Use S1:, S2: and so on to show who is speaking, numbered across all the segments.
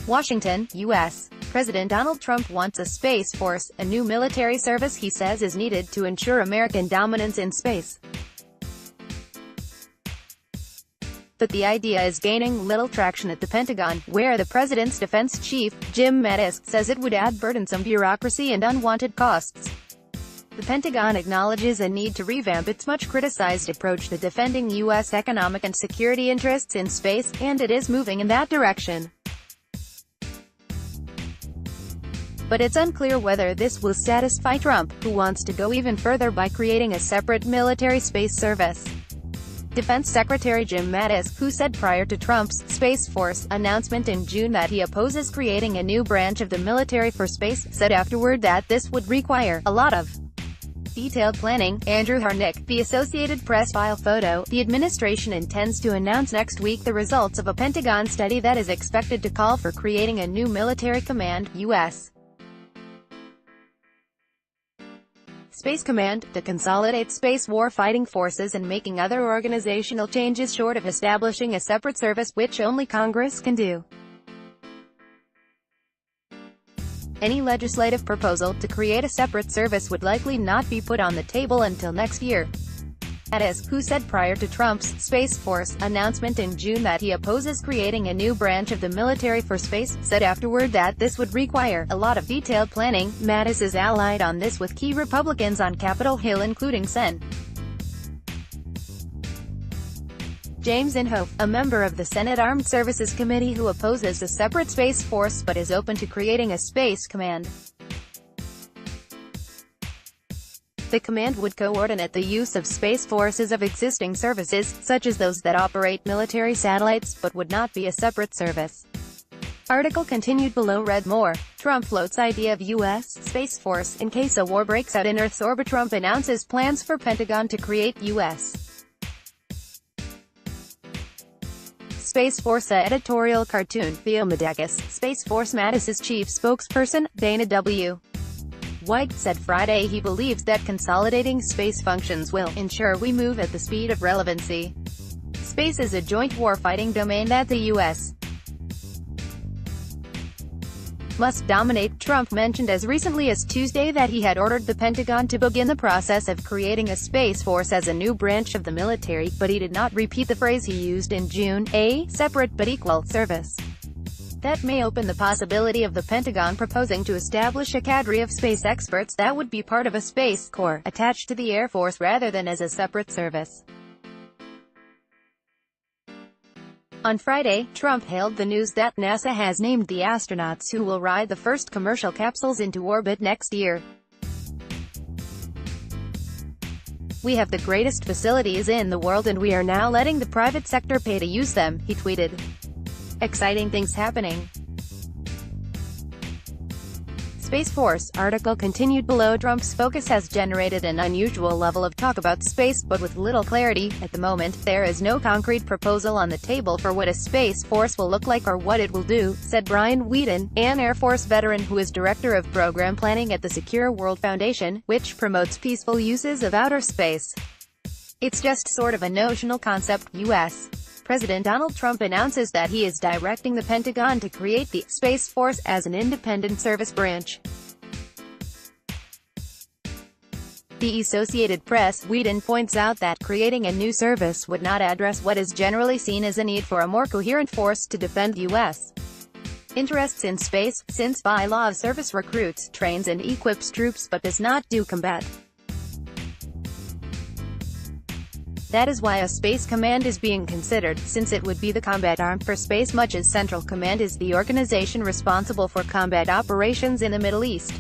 S1: Washington, U.S. President Donald Trump wants a Space Force, a new military service he says is needed to ensure American dominance in space. But the idea is gaining little traction at the Pentagon, where the president's defense chief, Jim Mattis, says it would add burdensome bureaucracy and unwanted costs. The Pentagon acknowledges a need to revamp its much-criticized approach to defending U.S. economic and security interests in space, and it is moving in that direction. But it's unclear whether this will satisfy Trump, who wants to go even further by creating a separate military space service. Defense Secretary Jim Mattis, who said prior to Trump's Space Force announcement in June that he opposes creating a new branch of the military for space, said afterward that this would require a lot of detailed planning. Andrew Harnick, The Associated Press file photo. The administration intends to announce next week the results of a Pentagon study that is expected to call for creating a new military command, U.S. Space Command, to consolidate space war-fighting forces and making other organizational changes short of establishing a separate service, which only Congress can do. Any legislative proposal to create a separate service would likely not be put on the table until next year. Mattis, who said prior to Trump's Space Force announcement in June that he opposes creating a new branch of the military for space, said afterward that this would require a lot of detailed planning. Mattis is allied on this with key Republicans on Capitol Hill including Sen. James Inhofe, a member of the Senate Armed Services Committee who opposes a separate Space Force but is open to creating a Space Command. The command would coordinate the use of space forces of existing services, such as those that operate military satellites, but would not be a separate service. Article continued below. Read more. Trump floats idea of U.S. Space Force in case a war breaks out in Earth's orbit. Trump announces plans for Pentagon to create U.S. Space Force. Editorial cartoon. Theo Medakis, Space Force. Mattis's chief spokesperson, Dana W. White, said Friday he believes that consolidating space functions will ensure we move at the speed of relevancy. Space is a joint war-fighting domain that the U.S. must dominate. Trump mentioned as recently as Tuesday that he had ordered the Pentagon to begin the process of creating a Space Force as a new branch of the military, but he did not repeat the phrase he used in June, a separate but equal service. That may open the possibility of the Pentagon proposing to establish a cadre of space experts that would be part of a Space Corps, attached to the Air Force rather than as a separate service. On Friday, Trump hailed the news that NASA has named the astronauts who will ride the first commercial capsules into orbit next year. "We have the greatest facilities in the world and we are now letting the private sector pay to use them," he tweeted. Exciting things happening. Space Force. Article continued below. Trump's focus has generated an unusual level of talk about space, but with little clarity. At the moment, there is no concrete proposal on the table for what a Space Force will look like or what it will do, said Brian Whedon, an Air Force veteran who is director of program planning at the Secure World Foundation, which promotes peaceful uses of outer space. "It's just sort of a notional concept." U.S. President Donald Trump announces that he is directing the Pentagon to create the Space Force as an independent service branch. The Associated Press. Whedon points out that creating a new service would not address what is generally seen as a need for a more coherent force to defend U.S. interests in space, since by law service recruits, trains and equips troops but does not do combat. That is why a Space Command is being considered, since it would be the combat arm for space much as Central Command is the organization responsible for combat operations in the Middle East.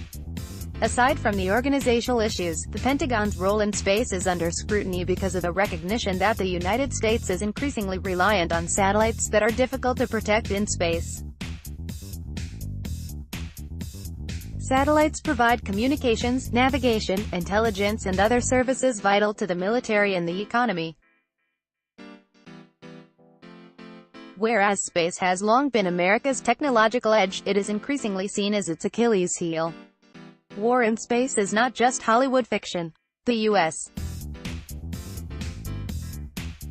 S1: Aside from the organizational issues, the Pentagon's role in space is under scrutiny because of the recognition that the United States is increasingly reliant on satellites that are difficult to protect in space. Satellites provide communications, navigation, intelligence and other services vital to the military and the economy. Whereas space has long been America's technological edge, it is increasingly seen as its Achilles heel. War in space is not just Hollywood fiction. The U.S.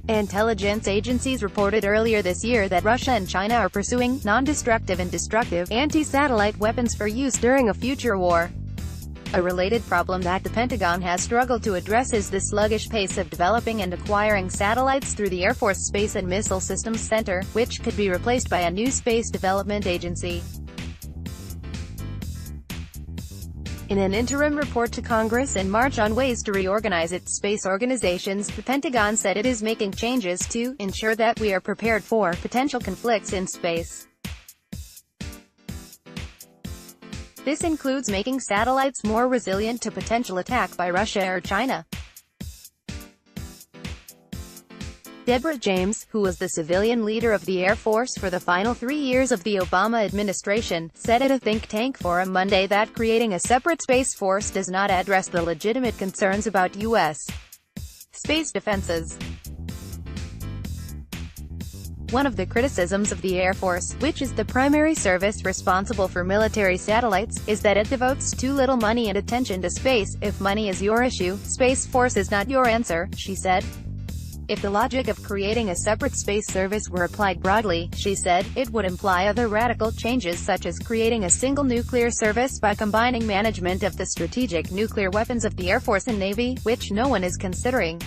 S1: Intelligence agencies reported earlier this year that Russia and China are pursuing non-destructive and destructive anti-satellite weapons for use during a future war. A related problem that the Pentagon has struggled to address is the sluggish pace of developing and acquiring satellites through the Air Force Space and Missile Systems Center, which could be replaced by a new space development agency. In an interim report to Congress in March on ways to reorganize its space organizations, the Pentagon said it is making changes to ensure that we are prepared for potential conflicts in space. This includes making satellites more resilient to potential attack by Russia or China. Deborah James, who was the civilian leader of the Air Force for the final 3 years of the Obama administration, said at a think tank forum Monday that creating a separate space force does not address the legitimate concerns about U.S. space defenses. One of the criticisms of the Air Force, which is the primary service responsible for military satellites, is that it devotes too little money and attention to space. If money is your issue, Space Force is not your answer, she said. If the logic of creating a separate space service were applied broadly, she said, it would imply other radical changes such as creating a single nuclear service by combining management of the strategic nuclear weapons of the Air Force and Navy, which no one is considering.